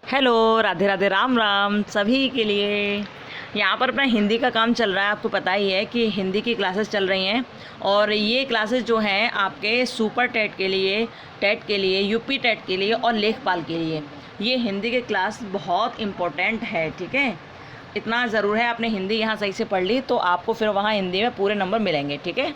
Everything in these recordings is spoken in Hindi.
हेलो, राधे राधे, राम राम सभी के लिए। यहाँ पर अपना हिंदी का काम चल रहा है। आपको पता ही है कि हिंदी की क्लासेस चल रही हैं और ये क्लासेस जो हैं आपके सुपर टेट के लिए, यूपी टेट के लिए और लेखपाल के लिए। ये हिंदी के क्लास बहुत इम्पोर्टेंट है, ठीक है। इतना ज़रूर है आपने हिंदी यहाँ सही से पढ़ ली तो आपको फिर वहाँ हिंदी में पूरे नंबर मिलेंगे, ठीक है।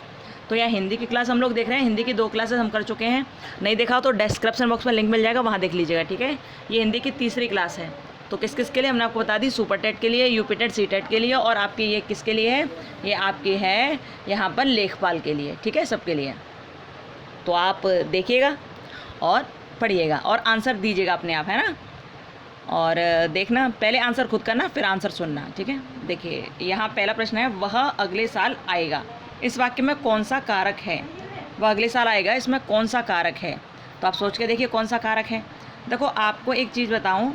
तो यहाँ हिंदी की क्लास हम लोग देख रहे हैं। हिंदी की 2 क्लासेस हम कर चुके हैं। नहीं देखा हो तो डिस्क्रिप्शन बॉक्स में लिंक मिल जाएगा, वहाँ देख लीजिएगा, ठीक है। ये हिंदी की तीसरी क्लास है। तो किस किस के लिए हमने आपको बता दी, सुपर टेट के लिए, यूपी टेट, सी टेट के लिए, और आपकी ये किसके लिए है, ये आपकी है यहाँ पर लेखपाल के लिए, ठीक है, सबके लिए। तो आप देखिएगा और पढ़िएगा और आंसर दीजिएगा अपने आप, है ना। और देखना, पहले आंसर खुद करना फिर आंसर सुनना, ठीक है। देखिए यहाँ पहला प्रश्न है, वह अगले साल आएगा। इस वाक्य में कौन सा कारक है? वह अगले साल आएगा, इसमें कौन सा कारक है? तो आप सोच के देखिए कौन सा कारक है। देखो आपको एक चीज़ बताऊं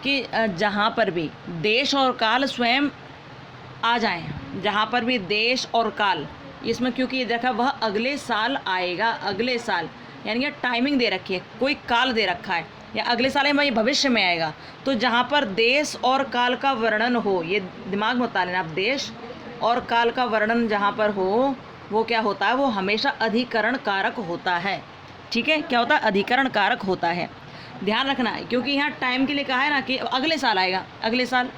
कि जहाँ पर भी देश और काल स्वयं आ जाएं, जहाँ पर भी देश और काल, इसमें क्योंकि ये देखा वह अगले साल आएगा, अगले साल यानी कि टाइमिंग दे रखी है, कोई काल दे रखा है, या अगले साल में ये भविष्य में आएगा। तो जहाँ पर देश और काल का वर्णन हो, ये दिमाग में उतार लेना आप, देश और काल का वर्णन जहाँ पर हो वो क्या होता है, वो हमेशा अधिकरण कारक होता है, ठीक है। क्या होता है? अधिकरण कारक होता है, ध्यान रखना है। क्योंकि यहाँ टाइम के लिए कहा है ना कि अगले साल आएगा, अगले साल,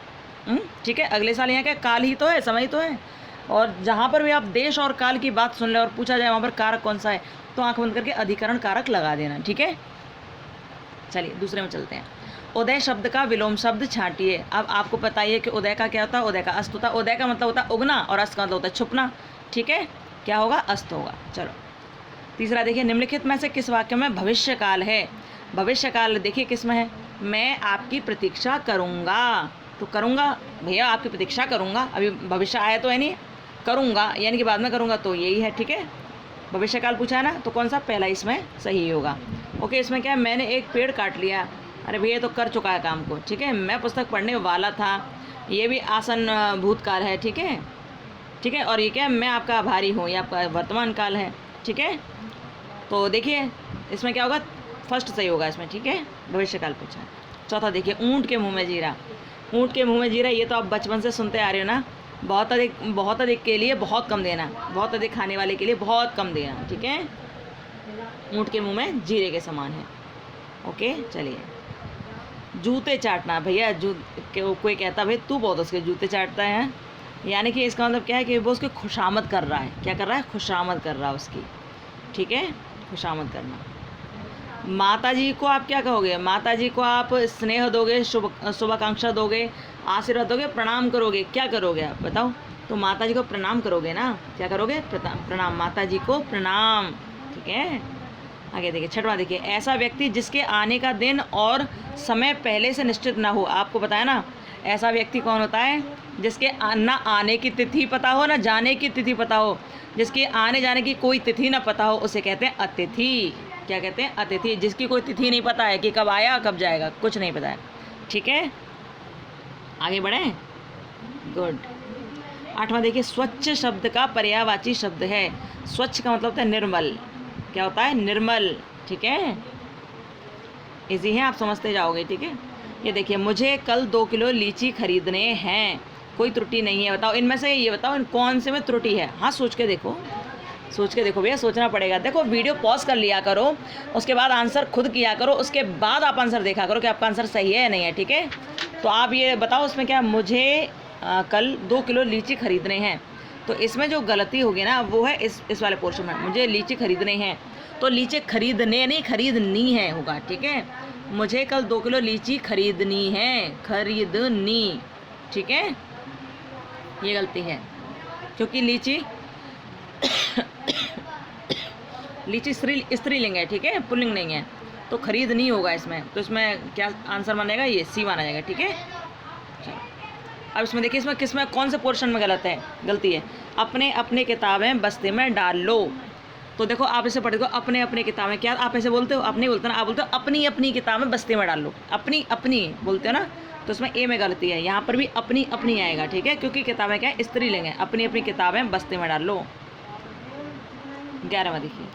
ठीक है। अगले साल यहाँ क्या काल ही तो है, समय ही तो है। और जहाँ पर भी आप देश और काल की बात सुन ले और पूछा जाए वहाँ पर कारक कौन सा है, तो आँख बंद करके अधिकरण कारक लगा देना, ठीक है। चलिए दूसरे में चलते हैं। उदय शब्द का विलोम शब्द छांटिए। अब आपको पता ही है कि उदय का क्या होता है, उदय का अस्त होता है। उदय का मतलब होता है उगना और अस्त का मतलब होता है छुपना, ठीक है। क्या होगा? अस्त होगा। चलो तीसरा देखिए, निम्नलिखित में से किस वाक्य में भविष्य काल है? भविष्य काल देखिए किस में है, मैं आपकी प्रतीक्षा करूँगा। तो करूँगा भैया, आपकी प्रतीक्षा करूँगा, अभी भविष्य आया तो है नहीं, करूँगा यानी कि बाद में करूँगा, तो यही है, ठीक है। भविष्य काल पूछा है ना, तो कौन सा पहला इसमें सही होगा। ओके, इसमें क्या है, मैंने एक पेड़ काट लिया, अरे भैया तो कर चुका है काम को, ठीक है। मैं पुस्तक पढ़ने वाला था, ये भी आसन भूतकाल है, ठीक है, ठीक है। और ये क्या है, मैं आपका आभारी हूँ, ये आपका वर्तमान काल है, ठीक है। तो देखिए इसमें क्या होगा, फर्स्ट सही होगा इसमें, ठीक है। भविष्य काल पूछा है। चौथा देखिए, ऊँट के मुँह में जीरा। ऊँट के मुँह में जीरा, ये तो आप बचपन से सुनते आ रहे हो ना। बहुत अधिक के लिए बहुत कम देना, बहुत अधिक खाने वाले के लिए बहुत कम देना, ठीक है। ऊँट के मुँह में जीरे के समान है। ओके चलिए, जूते चाटना। भैया कोई कहता भाई तू बहुत उसके जूते चाटता है, यानी कि इसका मतलब क्या है कि वो उसकी खुशामद कर रहा है। क्या कर रहा है? खुशामद कर रहा है उसकी, ठीक है, खुशामद करना। माता जी को आप क्या कहोगे? माता जी को आप स्नेह दोगे, शुभाकांक्षा दोगे, आशीर्वाद दोगे, प्रणाम करोगे, क्या करोगे आप बताओ? तो माता जी को प्रणाम करोगे ना, क्या करोगे? प्रणाम, माता जी को प्रणाम, ठीक है। आगे देखिए, छठवां देखिए, ऐसा व्यक्ति जिसके आने का दिन और समय पहले से निश्चित ना हो। आपको बताया ना, ऐसा व्यक्ति कौन होता है? जिसके ना आने की तिथि पता हो, ना जाने की तिथि पता हो, जिसके आने जाने की कोई तिथि ना पता हो, उसे कहते हैं अतिथि। क्या कहते हैं? अतिथि। जिसकी कोई तिथि नहीं पता है कि कब आया कब जाएगा, कुछ नहीं पता है, ठीक है। आगे बढ़ें, गुड। आठवां देखिए, स्वच्छ शब्द का पर्यायवाची शब्द है। स्वच्छ का मतलब होता है निर्मल। क्या होता है? निर्मल, ठीक है। इजी है, आप समझते जाओगे, ठीक है। ये देखिए, मुझे कल 2 किलो लीची खरीदने हैं, कोई त्रुटि नहीं है। बताओ इनमें से, ये बताओ इन कौन से में त्रुटि है? हाँ सोच के देखो, सोच के देखो भैया, सोचना पड़ेगा। देखो वीडियो पॉज कर लिया करो, उसके बाद आंसर खुद किया करो, उसके बाद आप आंसर देखा करो कि आपका आंसर सही है या नहीं है, ठीक है। तो आप ये बताओ उसमें क्या, मुझे कल 2 किलो लीची खरीदने हैं, तो इसमें जो गलती होगी ना वो है इस वाले पोर्शन में, मुझे लीची खरीदने हैं। तो लीची खरीदने नहीं, खरीदनी है होगा, ठीक है। मुझे कल 2 किलो लीची खरीदनी है, खरीदनी, ठीक है। ये गलती है क्योंकि लीची लीची स्त्रीलिंग है, ठीक है, पुल्लिंग नहीं है, तो खरीद नहीं होगा इसमें। तो इसमें क्या आंसर मानेगा? ये सी माना जाएगा, ठीक है। चलो अब इसमें देखिए, इसमें किसमें कौन से पोर्शन में गलती है? अपने अपने किताबें बस्ते में डाल लो। तो देखो आप इसे पढ़े, अपने अपने किताबें, क्या आप ऐसे बोलते हो? अपनी बोलते हो ना, आप बोलते हो अपनी अपनी किताबें बस्ते में डाल लो, अपनी अपनी बोलते हो ना, तो इसमें ए में गलती है। यहाँ पर भी अपनी अपनी आएगा, ठीक है, क्योंकि किताबें क्या है? स्त्रीलिंग है। अपनी अपनी किताबें बस्ते में डाल लो। 11वां देखिए,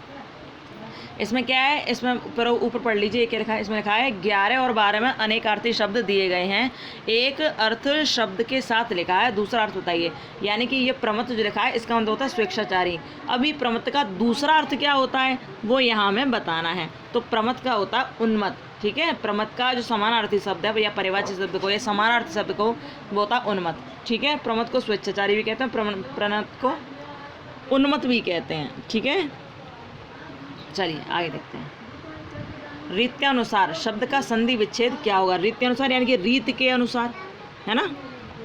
इसमें क्या है, इसमें ऊपर पढ़ लीजिए क्या लिखा है, इसमें लिखा है 11 और 12 में अनेकार्थी शब्द दिए गए हैं, एक अर्थ शब्द के साथ लिखा है, दूसरा अर्थ बताइए। यानी कि ये प्रमत्त जो लिखा है इसका मतलब होता है स्वेच्छाचारी। अभी प्रमत्त का दूसरा अर्थ क्या होता है वो यहाँ हमें बताना है। तो प्रमत्त का होता है उन्मत्त, ठीक है। प्रमत्त का जो समानार्थी शब्द है या परिवाची शब्द को या समानार्थी शब्द को वो होता है उन्मत्त, ठीक है। प्रमत्त को स्वेच्छाचारी भी कहते हैं, प्रमत्त को उन्मत्त भी कहते हैं, ठीक है। चलिए आगे देखते हैं। रीत के अनुसार शब्द का संधि विच्छेद क्या होगा? रीत के अनुसार यानी कि रीत के अनुसार, है ना।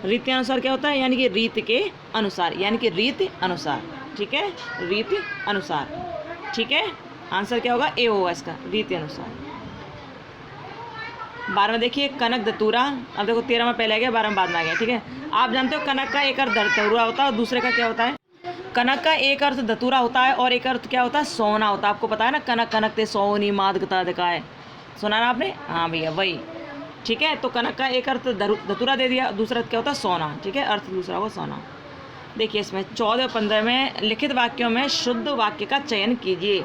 रीत के अनुसार क्या होता है? यानी कि रीत के अनुसार, यानी कि रीत अनुसार, ठीक है, रीत अनुसार, ठीक है। आंसर क्या होगा? ए होगा इसका, रीत अनुसार। 12 में देखिए कनक दतूरा। अब देखो 13 में पहले आ गया, 12 में बाद में आ गया, ठीक है। आप जानते हो कनक का एक अर्थ दतूरा होता है और दूसरे का क्या होता है? कनक का एक अर्थ दतूरा होता है और एक अर्थ क्या होता है? सोना होता है। आपको पता है ना, कनक कनक ते सोनी माद गता दिखाए, सुना ना आपने? हाँ भैया वही, ठीक है। तो कनक का एक अर्थ दतूरा दे दिया, दूसरा अर्थ क्या होता है? सोना, ठीक है। अर्थ दूसरा होगा सोना। देखिए इसमें 14 और 15 में लिखित वाक्यों में शुद्ध वाक्य का चयन कीजिए।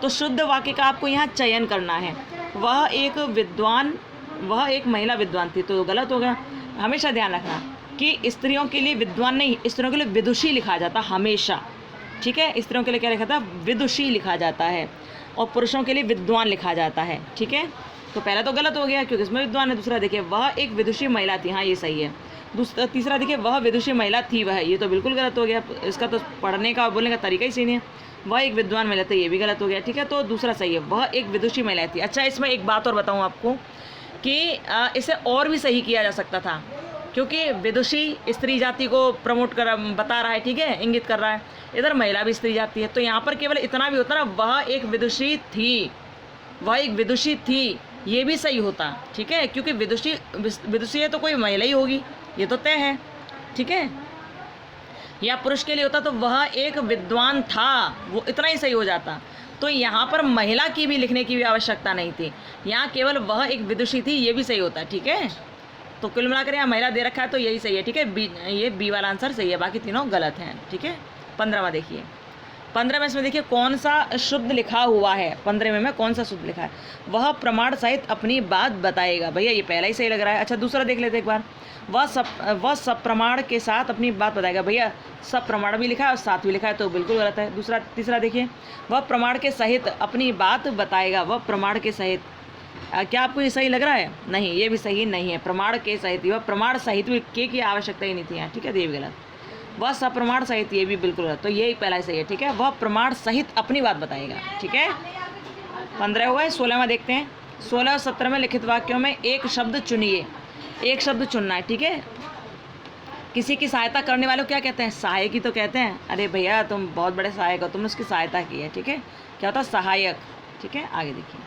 तो शुद्ध वाक्य का आपको यहाँ चयन करना है। वह एक महिला विद्वान थी, तो गलत हो गया। हमेशा ध्यान रखना कि स्त्रियों के लिए विद्वान नहीं, स्त्रियों के लिए विदुषी लिखा जाता हमेशा, ठीक है। स्त्रियों के लिए क्या लिखा था? विदुषी लिखा जाता है, और पुरुषों के लिए विद्वान लिखा जाता है, ठीक है। तो पहला तो गलत हो गया क्योंकि इसमें विद्वान है। दूसरा देखिए वह एक विदुषी महिला थी, हाँ ये सही है। तीसरा देखिए वह विदुषी महिला थी वह, ये तो बिल्कुल गलत हो गया। इसका तो पढ़ने का बोलने का तरीका ही सही नहीं है। वह एक विद्वान महिला थी, ये भी गलत हो गया, ठीक है। तो दूसरा सही है, वह एक विदुषी महिला थी। अच्छा इसमें एक बात और बताऊँ आपको कि इसे और भी सही किया जा सकता था, क्योंकि विदुषी स्त्री जाति को प्रमोट कर बता रहा है, ठीक है, इंगित कर रहा है। इधर महिला भी स्त्री जाति है, तो यहाँ पर केवल इतना भी होता ना, वह एक विदुषी थी, वह एक विदुषी थी, ये भी सही होता, ठीक है। क्योंकि विदुषी है तो कोई महिला ही होगी, ये तो तय है, ठीक है। या पुरुष के लिए होता तो वह एक विद्वान था, वो इतना ही सही हो जाता। तो यहाँ पर महिला की भी लिखने की भी आवश्यकता नहीं थी, यहाँ केवल वह एक विदुषी थी, ये भी सही होता, ठीक है। तो कुल मिलाकर यहाँ महिला दे रखा है तो यही सही है, ठीक है। ये बी वाला आंसर सही है, बाकी तीनों गलत हैं, ठीक है। 15वां देखिए, 15 में इसमें देखिए कौन सा शुद्ध लिखा हुआ है। 15 में कौन सा शुद्ध लिखा है? वह प्रमाण सहित अपनी बात बताएगा। भैया ये पहला ही सही लग रहा है। अच्छा दूसरा देख लेते एक बार। वह सब प्रमाण के साथ अपनी बात बताएगा। भैया सब प्रमाण भी लिखा है और साथ भी लिखा है, तो बिल्कुल गलत है। तीसरा देखिए, वह प्रमाण के सहित अपनी बात बताएगा। वह प्रमाण के सहित, क्या आपको ये सही लग रहा है? नहीं, ये भी सही नहीं है। प्रमाण के सहित, वह प्रमाण सहित के की आवश्यकता ही नहीं थी यहाँ, ठीक है। तो ये भी गलत। वह सप्रमाण सहित, ये भी बिल्कुल गलत। तो यही पहला ही सही है, ठीक है। वह प्रमाण सहित अपनी बात बताएगा, ठीक है। 15 हो गए। 16वां देखते हैं। 16 और 17 में लिखित वाक्यों में एक शब्द चुनिए। एक शब्द चुनना है, ठीक है। किसी की सहायता करने वालों को क्या कहते हैं? सहायक ही तो कहते हैं। अरे भैया तुम बहुत बड़े सहायक हो, तुमने उसकी सहायता की है, ठीक है। क्या होता है? सहायक, ठीक है। आगे देखिए,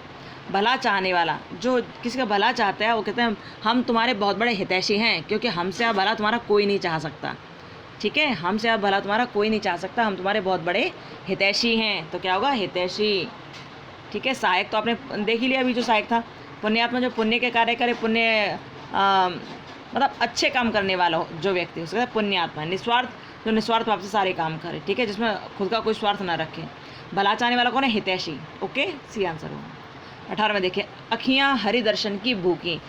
भला चाहने वाला, जो किसी का भला चाहता है वो कहते हैं हम तुम्हारे बहुत बड़े हितैषी हैं, क्योंकि हमसे अब भला तुम्हारा कोई नहीं चाह सकता, ठीक है। हमसे अब भला तुम्हारा कोई नहीं चाह सकता, हम तुम्हारे बहुत बड़े हितैषी हैं। तो क्या होगा? हितैषी, ठीक है। सहायक तो आपने देख ही लिया अभी, जो सहायक था। पुण्यात्मा जो पुण्य के कार्य करे, पुण्य मतलब अच्छे काम करने वाला हो जो व्यक्ति, उसका पुण्यात्मा। निस्वार्थ, जो निस्वार्थ भाव से सारे काम करे, ठीक है, जिसमें खुद का कोई स्वार्थ ना रखे। भला चाहने वाला कौन है? हितैषी, ओके, सी आंसर होगा। 18 में देखिए, अखियाँ हरि दर्शन की भूखी,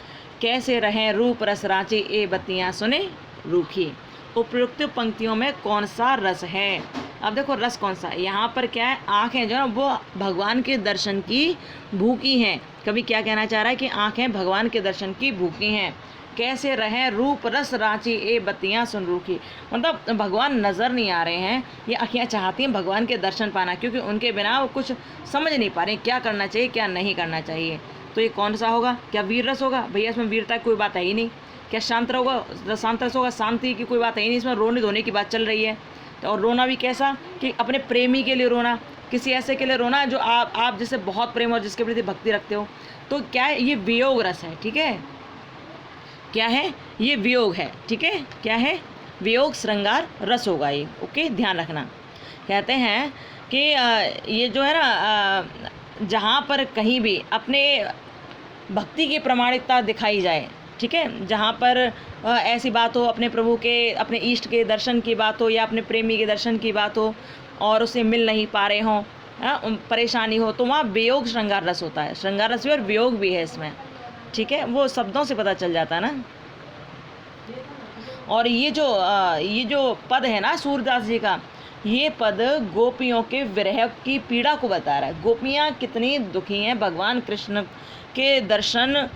कैसे रहें रूप रस रांची, ए बत्तियाँ सुने रूखी। उपयुक्त पंक्तियों में कौन सा रस है? अब देखो रस कौन सा है। यहाँ पर क्या है? आँखें जो है ना वो भगवान के दर्शन की भूखी हैं। कभी क्या कहना चाह रहा है कि आँखें भगवान के दर्शन की भूखी हैं। कैसे रहें रूप रस रांची, ए बत्तियाँ सुन रूखी। मतलब भगवान नज़र नहीं आ रहे हैं, ये आँखें चाहती हैं भगवान के दर्शन पाना, क्योंकि उनके बिना वो कुछ समझ नहीं पा रहे क्या करना चाहिए क्या नहीं करना चाहिए। तो ये कौन सा होगा? क्या वीर रस होगा? भैया इसमें वीरता की कोई बात है ही नहीं। क्या शांत होगा? शांत रस होगा? शांति की कोई बात है ही नहीं। इसमें रोने धोने की बात चल रही है। और रोना भी कैसा? कि अपने प्रेमी के लिए रोना, किसी ऐसे के लिए रोना जो आप जिससे बहुत प्रेम और जिसके प्रति भक्ति रखते हो। तो क्या है? ये वियोग रस है, ठीक है। क्या है? ये वियोग है, ठीक है। क्या है? वियोग श्रृंगार रस होगा ये, ओके, ध्यान रखना। कहते हैं कि ये जो है ना, जहाँ पर कहीं भी अपने भक्ति की प्रामाणिकता दिखाई जाए, ठीक है, जहाँ पर ऐसी बात हो, अपने प्रभु के, अपने इष्ट के दर्शन की बात हो, या अपने प्रेमी के दर्शन की बात हो और उसे मिल नहीं पा रहे हों, परेशानी हो, तो वहाँ वियोग श्रृंगार रस होता है। श्रृंगार रस भी और वियोग भी है इसमें, ठीक है, वो शब्दों से पता चल जाता है ना। और ये जो पद है ना सूरदास जी का, ये पद गोपियों के विरह की पीड़ा को बता रहा है। गोपियाँ कितनी दुखी हैं भगवान कृष्ण के दर्शन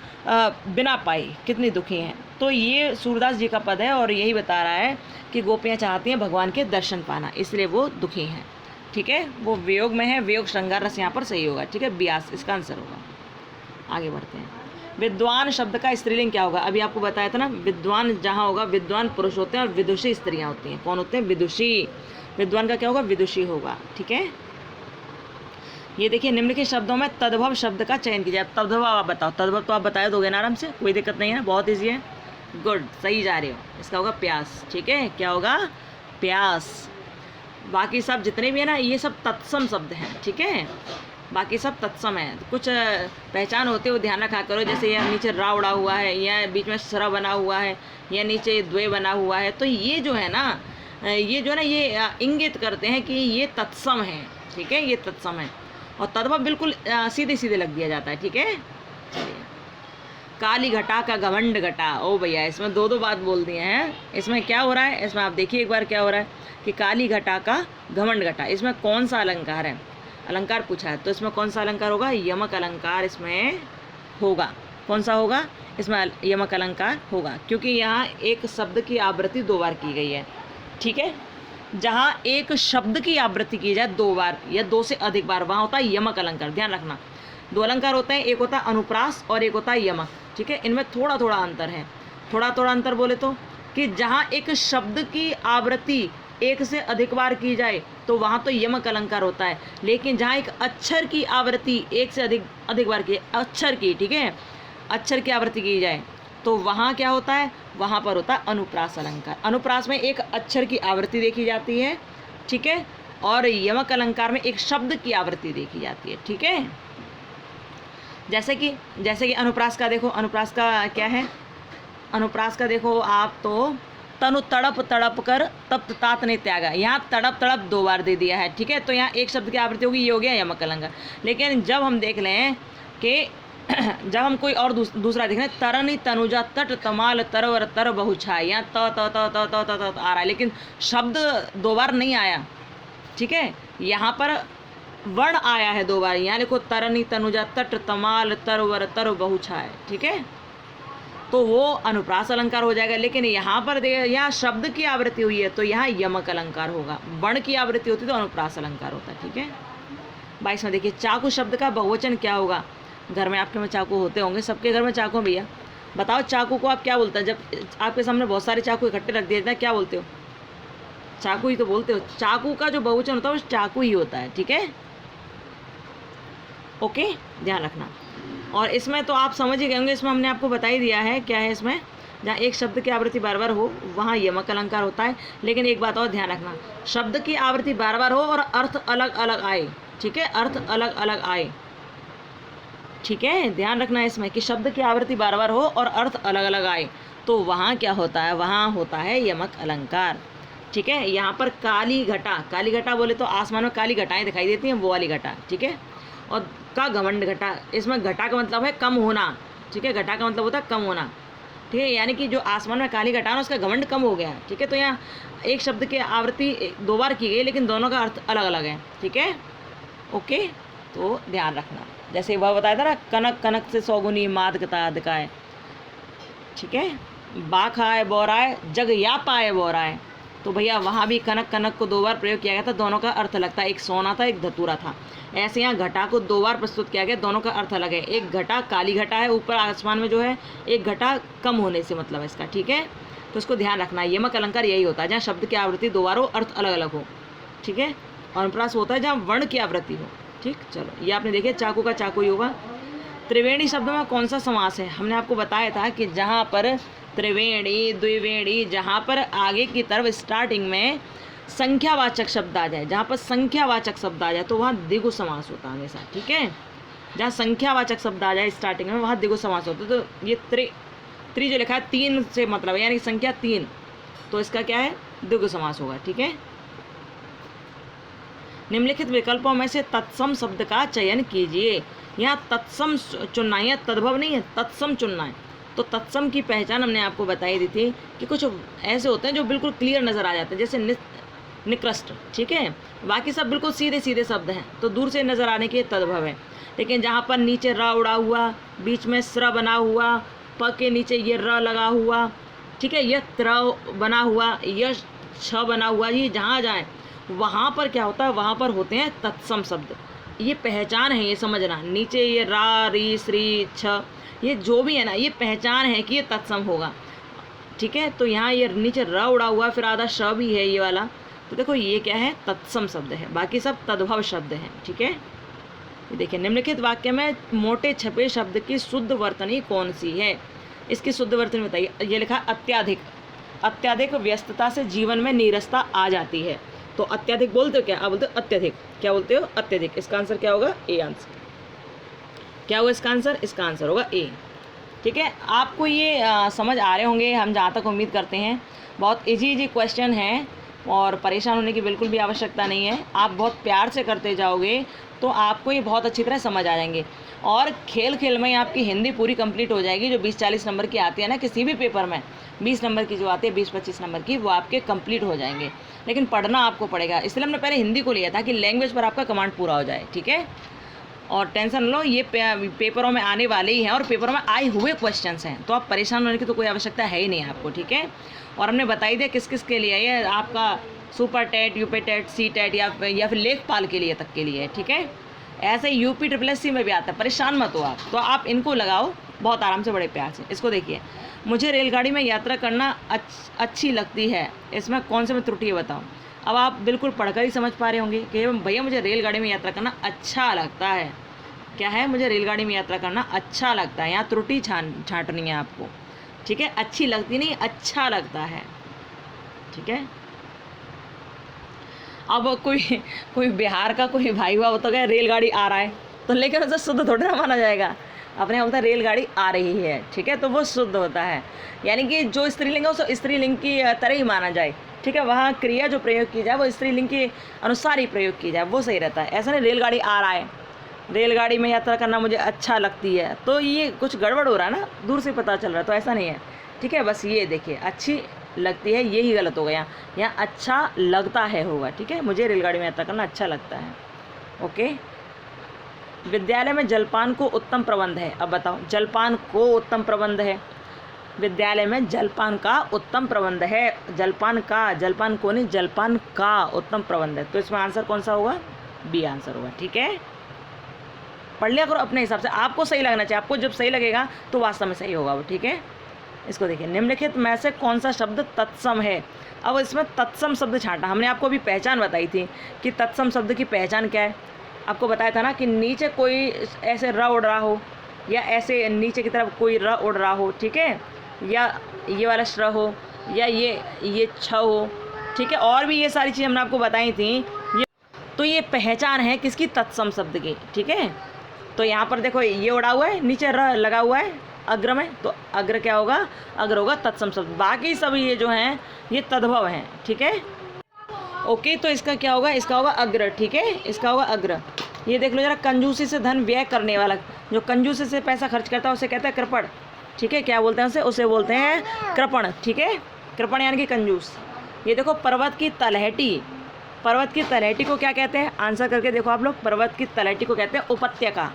बिना पाए, कितनी दुखी हैं। तो ये सूरदास जी का पद है और यही बता रहा है कि गोपियाँ चाहती हैं भगवान के दर्शन पाना, इसलिए वो दुखी हैं, ठीक है। वो वियोग में है, वियोग श्रृंगार रस यहाँ पर सही होगा, ठीक है, ब्यास इसका आंसर होगा। आगे बढ़ते हैं। विद्वान शब्द का स्त्रीलिंग क्या होगा? अभी आपको बताया था ना, विद्वान जहाँ होगा विद्वान पुरुष होते हैं और विदुषी स्त्रियाँ होती हैं। कौन होते हैं? विदुषी। विद्वान का क्या होगा? विदुषी होगा, ठीक है। ये देखिए, निम्नलिखित शब्दों में तद्भव शब्द का चयन कीजिए। तद्भव आप बताओ, तद्भव तो आप बता दोगे ना आराम से, कोई दिक्कत नहीं है, बहुत ईजी है। गुड, सही जा रहे हो। इसका होगा प्यास, ठीक है, क्या होगा? प्यास। बाकी सब जितने भी है ना, ये सब तत्सम शब्द हैं, ठीक है, बाकी सब तत्सम है। कुछ पहचान होते हो ध्यान रखा करो, जैसे यह नीचे रा उड़ा हुआ है, या बीच में सरा बना हुआ है, या नीचे द्वे बना हुआ है, तो ये जो है ना, ये इंगित करते हैं कि ये तत्सम है, ठीक है, ये तत्सम है। और तद्भव बिल्कुल सीधे सीधे लग दिया जाता है, ठीक है। चलिए, काली घटा का घमंड घटा। ओ भैया, इसमें दो बात बोल दिए हैं। इसमें क्या हो रहा है, इसमें आप देखिए एक बार क्या हो रहा है कि काली घटा का घमंड घटा, इसमें कौन सा अलंकार है? अलंकार पूछा है, तो इसमें कौन सा अलंकार होगा? यमक अलंकार इसमें होगा। कौन सा होगा? इसमें यमक अलंकार होगा, क्योंकि यहाँ एक शब्द की आवृत्ति 2 बार की गई है, ठीक है। जहाँ एक शब्द की आवृत्ति की जाए 2 बार या 2 से अधिक बार, वहाँ होता है यमक अलंकार। ध्यान रखना, 2 अलंकार होते हैं, एक होता है अनुप्रास और एक होता है यमक, ठीक है। इनमें थोड़ा थोड़ा अंतर है। थोड़ा थोड़ा अंतर बोले तो कि जहाँ एक शब्द की आवृत्ति 1 से अधिक बार की जाए तो वहाँ तो यमक अलंकार होता है, लेकिन जहाँ एक अक्षर की आवृत्ति 1 से अधिक बार की, अक्षर की, ठीक है, अक्षर की आवृत्ति की जाए तो वहाँ क्या होता है? वहाँ पर होता है अनुप्रास अलंकार। अनुप्रास में एक अक्षर की आवृत्ति देखी जाती है, ठीक है, और यमक अलंकार में एक शब्द की आवृत्ति देखी जाती है, ठीक है। जैसे कि अनुप्रास का देखो, अनुप्रास का क्या है? अनुप्रास का देखो आप, तो तनु तड़प तड़प कर तप्त तात ने त्यागा, यहाँ तड़प तड़प 2 बार दे दिया है, ठीक है। तो यहाँ एक शब्द की आवृत्ति होगी, ये हो गया यमक अलंकार। लेकिन जब हम देख लें कि जब हम कोई और दूसरा देख लें, तरनी तनुजा तट तमाल तरवर तर बहुछाई, यहाँ त त त त त त त आ रहा है, लेकिन शब्द 2 बार नहीं आया, ठीक है। यहाँ पर वर्ण आया है 2 बार, यहाँ देखो तरनी तनुजा तट तमाल तरवर तर बहुछाई, ठीक है, तो वो अनुप्रास अलंकार हो जाएगा। लेकिन यहाँ पर यहाँ शब्द की आवृत्ति हुई है तो यहाँ यमक अलंकार होगा। वर्ण की आवृत्ति होती तो अनुप्रास अलंकार होता है, ठीक है। 22 में देखिए, चाकू शब्द का बहुवचन क्या होगा? घर में आपके में चाकू होते होंगे, सबके घर में चाकू भैया। बताओ चाकू को आप क्या बोलते हैं? जब आपके सामने बहुत सारे चाकू इकट्ठे रख दिए जाते हैं, क्या बोलते हो? चाकू ही तो बोलते हो। चाकू का जो बहुवचन होता है वो चाकू ही होता है, ठीक है, ओके, ध्यान रखना। और इसमें तो आप समझ ही गए होंगे, इसमें हमने आपको बता ही दिया है क्या है इसमें। जहाँ एक शब्द की आवृत्ति बार बार हो वहाँ यमक अलंकार होता है। लेकिन एक बात और ध्यान रखना, शब्द की आवृत्ति बार बार हो और अर्थ अलग अलग आए, ठीक है, अर्थ अलग अलग आए, ठीक है, ध्यान रखना इसमें कि शब्द की आवृत्ति बार बार हो और अर्थ अलग अलग आए तो वहाँ क्या होता है? वहाँ होता है यमक अलंकार, ठीक है। यहाँ पर काली घटा बोले तो आसमान में काली घटाएं दिखाई देती हैं, वो वाली घटा, ठीक है। और का घमंड घटा, इसमें घटा का मतलब है कम होना, ठीक है, घटा का मतलब होता है कम होना, ठीक है, यानी कि जो आसमान में काली घटा ना उसका घमंड कम हो गया, ठीक है। तो यहाँ एक शब्द की आवृत्ति 2 बार की गई लेकिन दोनों का अर्थ अलग अलग है, ठीक है, ओके, तो ध्यान रखना। जैसे वह बताया था ना, कनक कनक से 100 गुनी माद दिखाए, ठीक है, बा खाए बोराए जग या पाए बोराए, तो भैया वहाँ भी कनक कनक को 2 बार प्रयोग किया गया था, दोनों का अर्थ अलग था, एक सोना था एक धतूरा था। ऐसे यहाँ घटा को 2 बार प्रस्तुत किया गया, दोनों का अर्थ अलग है। एक घटा काली घटा है ऊपर आसमान में जो है, एक घटा कम होने से मतलब है इसका, ठीक है, तो इसको ध्यान रखना। यमक अलंकार यही होता है जहाँ शब्द की आवृत्ति 2 बार हो, अर्थ अलग अलग हो, ठीक है। और अनुप्रास होता है जहाँ वर्ण की आवृत्ति हो, ठीक। चलो, ये आपने देखे चाकू का चाकू ही होगा। त्रिवेणी शब्द में कौन सा समास है? हमने आपको बताया था कि जहाँ पर त्रिवेणी द्विवेणी, जहाँ पर आगे की तरफ स्टार्टिंग में संख्यावाचक शब्द आ जाए, जहाँ पर संख्यावाचक शब्द आ जाए तो वहाँ द्विगु समास होता है हमेशा, ठीक है। जहाँ संख्यावाचक शब्द आ जाए स्टार्टिंग में वहाँ द्विगु समास होता है। तो ये त्रि जो लिखा है 3 से मतलब है, यानी संख्या 3, तो इसका क्या है? द्विगु समास होगा, ठीक है। निम्नलिखित विकल्पों में से तत्सम शब्द का चयन कीजिए। यहाँ तत्सम चुनना है, तद्भव नहीं है, तत्सम चुनना है। तो तत्सम की पहचान हमने आपको बताई दी थी कि कुछ ऐसे होते हैं जो बिल्कुल क्लियर नज़र आ जाते हैं, जैसे निकृष्ट, ठीक है। बाकी सब बिल्कुल सीधे सीधे शब्द हैं, तो दूर से नज़र आने के तद्भव है। लेकिन जहाँ पर नीचे र उड़ा हुआ, बीच में स्र बना हुआ, प के नीचे ये र लगा हुआ, ठीक है, यह त्र बना हुआ, यह छ बना हुआ, ये जहाँ जाए वहाँ पर क्या होता है, वहाँ पर होते हैं तत्सम शब्द। ये पहचान है, ये समझना। नीचे ये रा, री, श्री, छ, ये जो भी है ना, ये पहचान है कि ये तत्सम होगा, ठीक है। तो यहाँ ये नीचे र उड़ा हुआ, फिर आधा श भी है ये वाला, तो देखो ये क्या है, तत्सम शब्द है। बाकी सब तद्भव शब्द हैं, ठीक है। देखिए, निम्नलिखित वाक्य में मोटे छपे शब्द की शुद्ध वर्तनी कौन सी है? इसकी शुद्ध वर्तनी बताइए। ये लिखा अत्याधिक। अत्याधिक व्यस्तता से जीवन में नीरसता आ जाती है। तो अत्याधिक बोलते हो क्या? आप बोलते हो अत्यधिक। क्या बोलते हो? अत्यधिक। इसका आंसर क्या होगा? A answer. क्या होगा इसका आंसर? इसका आंसर होगा ए, ठीक है। आपको ये समझ आ रहे होंगे, हम जहाँ तक उम्मीद करते हैं। बहुत इजी क्वेश्चन है और परेशान होने की बिल्कुल भी आवश्यकता नहीं है। आप बहुत प्यार से करते जाओगे तो आपको ये बहुत अच्छी तरह समझ आ जाएंगे। और खेल खेल में आपकी हिंदी पूरी कंप्लीट हो जाएगी। जो 20-40 नंबर की आती है ना किसी भी पेपर में, 20 नंबर की जो आती है, 20-25 नंबर की, वो आपके कंप्लीट हो जाएंगे। लेकिन पढ़ना आपको पड़ेगा, इसलिए हमने पहले हिंदी को लिया था कि लैंग्वेज पर आपका कमांड पूरा हो जाए, ठीक है। और टेंशन लो, ये पेपरों में आने वाले ही हैं और पेपरों में आए हुए क्वेश्चंस हैं, तो आप परेशान होने की तो कोई आवश्यकता है ही नहीं आपको, ठीक है। और हमने बताई दिया किस किस के लिए ये आपका super TET, UP TET, C TET या फिर लेखपाल के लिए तक के लिए, ठीक है। ऐसे यूपी SSS में भी आता है, परेशान मत हो आप। तो आप इनको लगाओ बहुत आराम से, बड़े प्यार से। इसको देखिए, मुझे रेलगाड़ी में यात्रा करना अच्छी लगती है, इसमें कौन से में त्रुटि है बताओ। अब आप बिल्कुल पढ़कर ही समझ पा रहे होंगे कि भैया मुझे रेलगाड़ी में यात्रा करना अच्छा लगता है। क्या है? मुझे रेलगाड़ी में यात्रा करना अच्छा लगता है। यहाँ त्रुटि छांटनी है आपको, ठीक है। अच्छी लगती नहीं, अच्छा लगता है, ठीक है। अब कोई बिहार का कोई भाई हुआ, वो तो क्या रेलगाड़ी आ रहा है, तो लेकिन उसे शुद्ध थोड़ा ना माना जाएगा। अपने यहाँ बोलता है रेलगाड़ी आ रही है, ठीक है, तो वो शुद्ध होता है। यानी कि जो स्त्रीलिंग है उसे स्त्रीलिंग की तरह ही माना जाए, ठीक है। वहाँ क्रिया जो प्रयोग की जाए वो स्त्रीलिंग के अनुसार ही प्रयोग की जाए, वो सही रहता है। ऐसा नहीं रेलगाड़ी आ रहा है, रेलगाड़ी में यात्रा करना मुझे अच्छा लगती है, तो ये कुछ गड़बड़ हो रहा है ना, दूर से पता चल रहा है, तो ऐसा नहीं है, ठीक है। बस ये देखिए, अच्छी लगती है, यही गलत हो गया। यहाँ अच्छा लगता है होगा, ठीक है। मुझे रेलगाड़ी में यात्रा करना अच्छा लगता है, ओके। विद्यालय में जलपान को उत्तम प्रबंध है। अब बताओ, जलपान को उत्तम प्रबंध है, विद्यालय में जलपान का उत्तम प्रबंध है। जलपान को नहीं, जलपान का उत्तम प्रबंध है। तो इसमें आंसर कौन सा होगा? बी आंसर होगा, ठीक है। पढ़ लिया करो अपने हिसाब से, आपको सही लगना चाहिए। आपको जब सही लगेगा तो वास्तव में सही होगा वो, ठीक है। इसको देखिए, निम्नलिखित में से कौन सा शब्द तत्सम है? अब इसमें तत्सम शब्द छांटा। हमने आपको अभी पहचान बताई थी कि तत्सम शब्द की पहचान क्या है। आपको बताया था ना कि नीचे कोई ऐसे र उड़ रहा हो, या ऐसे नीचे की तरफ कोई र उड़ रहा हो, ठीक है, या ये वाला श्र हो, या ये छ हो, ठीक है। और भी ये सारी चीज़ें हमने आपको बताई थी। तो ये पहचान है किसकी? तत्सम शब्द की, ठीक है। तो यहाँ पर देखो, ये उड़ा हुआ है, नीचे र लगा हुआ है अग्र में, तो अग्र क्या होगा? अग्र होगा तत्सम शब्द। बाकी सब ये जो हैं ये तद्भव हैं, ठीक है, ओके। तो इसका क्या होगा? इसका होगा अग्र, ठीक है, इसका होगा अग्र। ये देख लो जरा, कंजूसी से धन व्यय करने वाला, जो कंजूसी से पैसा खर्च करता है उसे कहते हैं कृपण, ठीक है। क्या बोलते हैं उसे बोलते हैं कृपण, ठीक है। कृपण यानी कि कंजूस। ये देखो, पर्वत की तलहटी, पर्वत की तलहटी को क्या कहते हैं? आंसर करके देखो आप लोग। पर्वत की तलहटी को कहते हैं उपत्यका।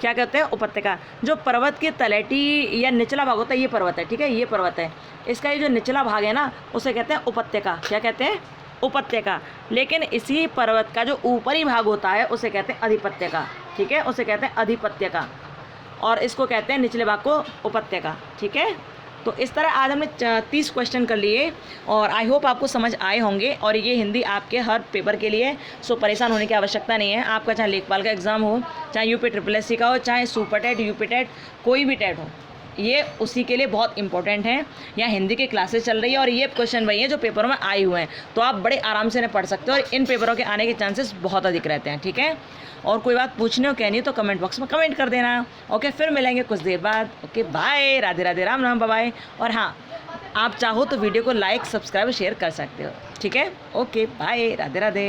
क्या कहते हैं? उपत्यका। जो पर्वत की तलहटी या निचला भाग होता है, ये पर्वत है, ठीक है, ये पर्वत है। इसका ये जो निचला भाग है ना, उसे कहते हैं उपत्यका। क्या कहते हैं? उपत्यका। लेकिन इसी पर्वत का जो ऊपरी भाग होता है उसे कहते हैं अधिपत्यका, ठीक है, उसे कहते हैं अधिपत्यका। और इसको कहते हैं निचले भाग को उपत्यका, ठीक है। तो इस तरह आज हमने 30 क्वेश्चन कर लिए और आई होप आपको समझ आए होंगे। और ये हिंदी आपके हर पेपर के लिए, सो परेशान होने की आवश्यकता नहीं है। आपका चाहे लेखपाल का एग्ज़ाम हो, चाहे यूपी SSS का हो, चाहे सुपर टेट, यूपी टेट, कोई भी टेट हो, ये उसी के लिए बहुत इंपॉर्टेंट है। यहाँ हिंदी की क्लासेस चल रही है और ये क्वेश्चन वही हैं जो पेपरों में आए हुए हैं, तो आप बड़े आराम से इन्हें पढ़ सकते हो और इन पेपरों के आने के चांसेस बहुत अधिक रहते हैं, ठीक है। और कोई बात पूछनी हो, कहनी हो, तो कमेंट बॉक्स में कमेंट कर देना, ओके। फिर मिलेंगे कुछ देर बाद, okay, bye, Radhe Radhe, Ram Ram, bye. और हाँ, आप चाहो तो वीडियो को लाइक, सब्सक्राइब, शेयर कर सकते हो, ठीक है, ओके, बाय, राधे राधे।